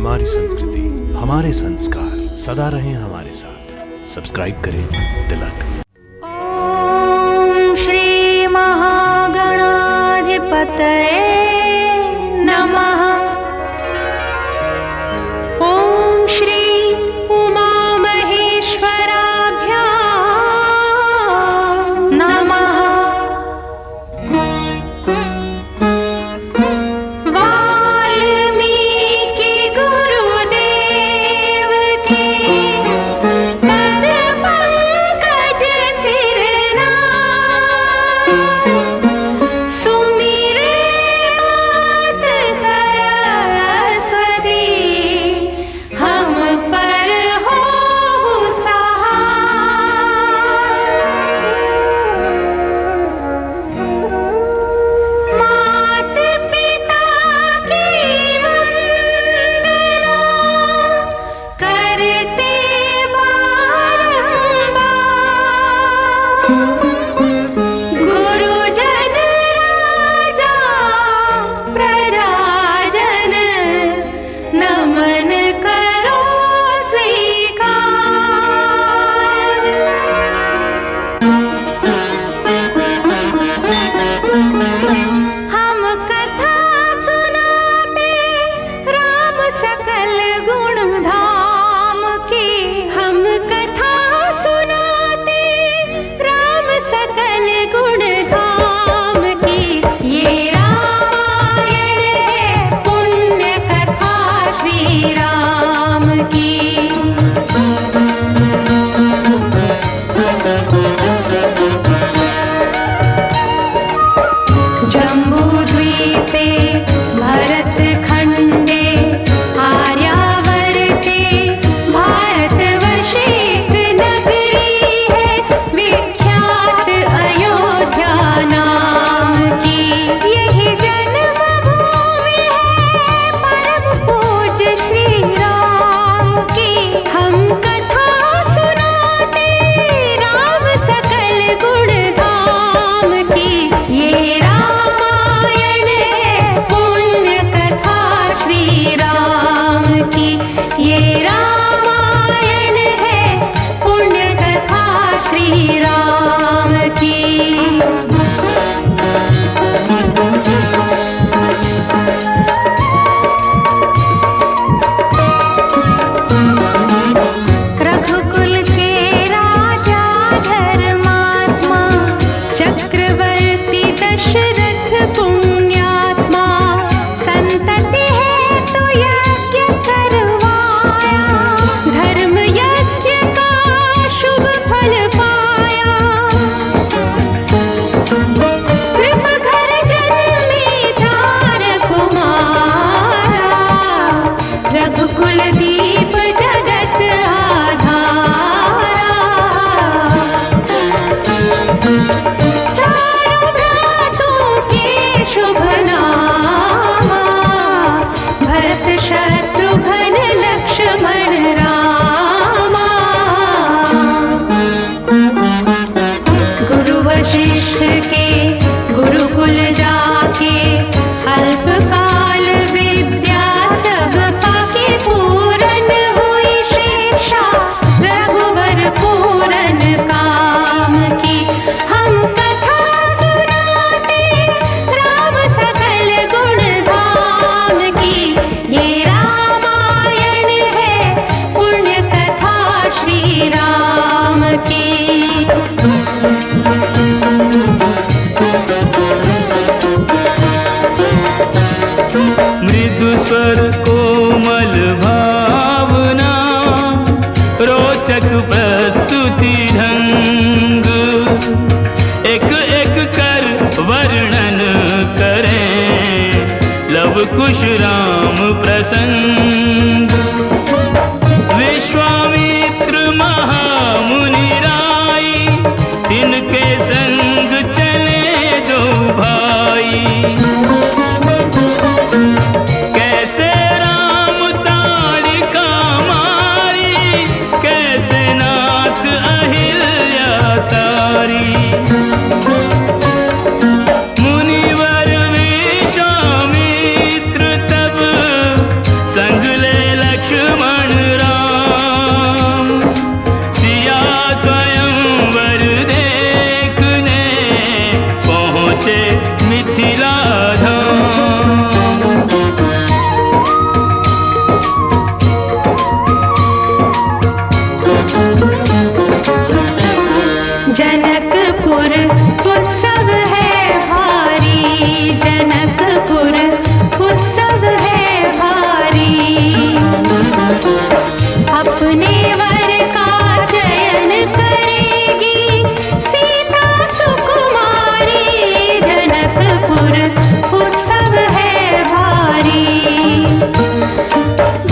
हमारी संस्कृति, हमारे संस्कार सदा रहें हमारे साथ। सब्सक्राइब करें तिलक। ओम श्री महागणाधिपतये नमः। ओम श्री उमा महेश्वराभ्यां नमः। वाल्मीकि गुरुदेव के पद पंकज सिरना, सुमिरे जनकपुर उत्सव है भारी, जनकपुर उत्सव है भारी। अपने वर का चयन करेगी सीता सुकुमारी, जनकपुर उत्सव है भारी।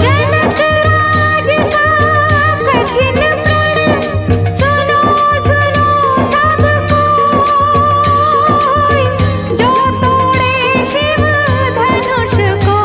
जनक राज का कठिन प्रण सुनो सुनो सब कोई, जो तोड़े शिव धनुष को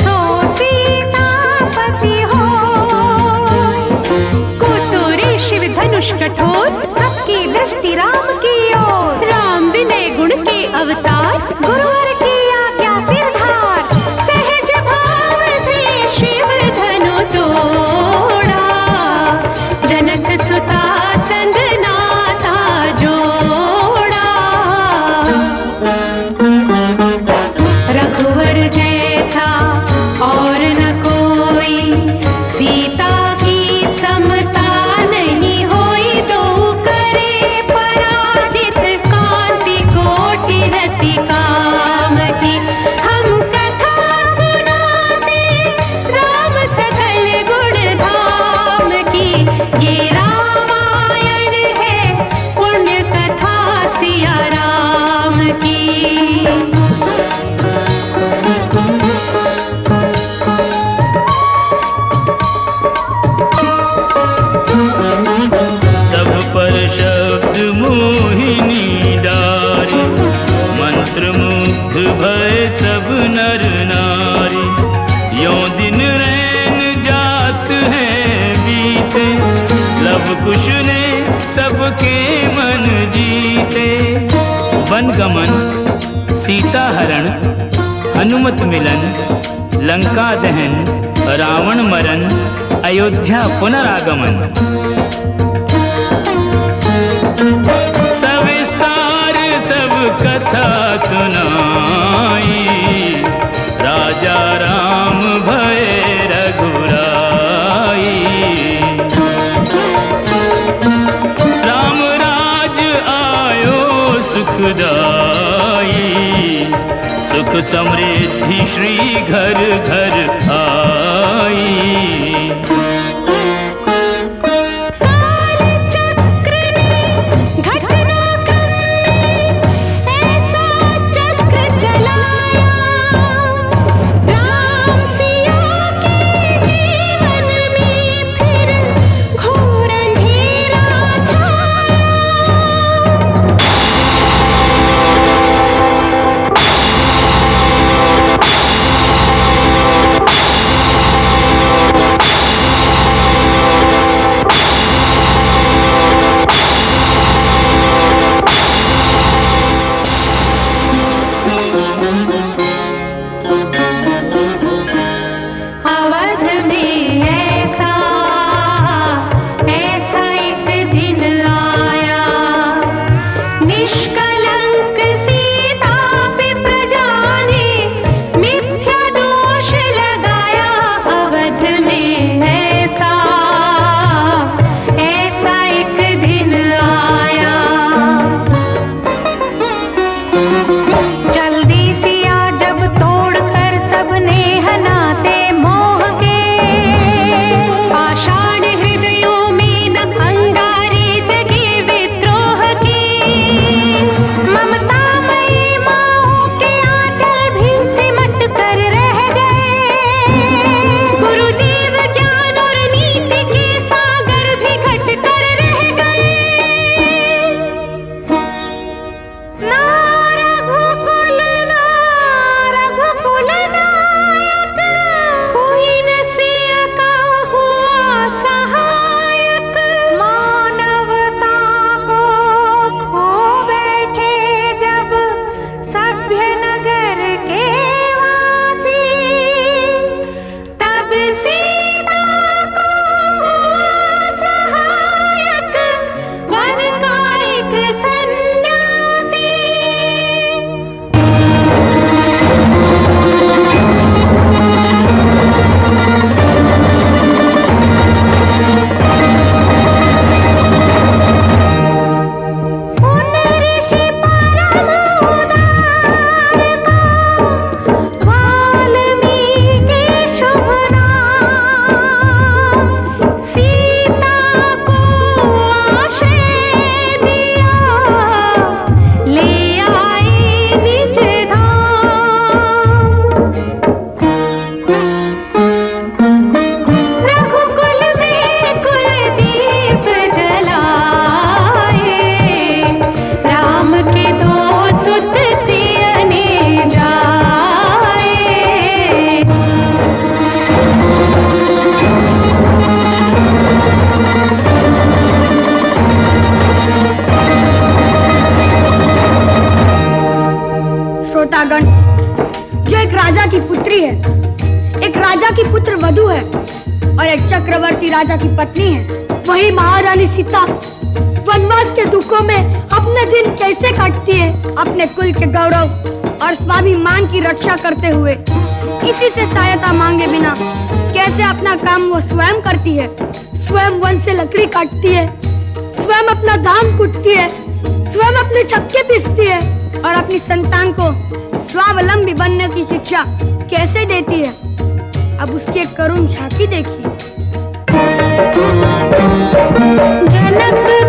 सो सीतापति होय। कुतुरी शिव धनुष कठोर, सबकी दृष्टि राम की ओर। राम विनय गुण के अवतार, गुरुवर की आज्ञा सिरधार। सहज भाव से शिव धनु तोड़ा, जनक सुता संग नाता जोड़ा। रघुवर जैसा और न कोई, सीता की समता नहीं होई। दो करे पराजित, कांति कोटि रति काम की। हम कथा सुनाते राम सकल गुण धाम की। ये रामायण है पुण्य कथा सिया राम की। सब पर शब्द मोहिनी डारी, मंत्र मुग्ध भय सब नर नारी। यों दिन रैन जात है बीते, लव कुश ने सबके मन जीते। वन गमन, सीता हरण, हनुमत मिलन, लंका दहन, रावण मरण, अयोध्या पुनरागमन। सविस्तार सब कथा सुनाई, राजा राम भय रघुराई। राम राज आयो सुखदाई, सुख समृद्धि श्री घर घर आई। काल चक्र ने घटनाक्रम में ऐसा चक्र चलाया, राम सिया के जीवन में फिर घोर अंधेरा छाया। राजा की पुत्र वधू है और एक चक्रवर्ती राजा की पत्नी है। वही महारानी सीता वनवास के दुखों में अपने दिन कैसे काटती है, अपने कुल के गौरव और स्वाभिमान की रक्षा करते हुए। किसी से सहायता मांगे बिना कैसे अपना काम वो स्वयं करती है। स्वयं वन से लकड़ी काटती है, स्वयं अपना धान कूटती है, स्वयं अपने चक्के पीसती है और अपनी संतान को स्वावलंबी बनने की शिक्षा कैसे देती है। अब उसकी एक करुण झांकी देखिए। जनक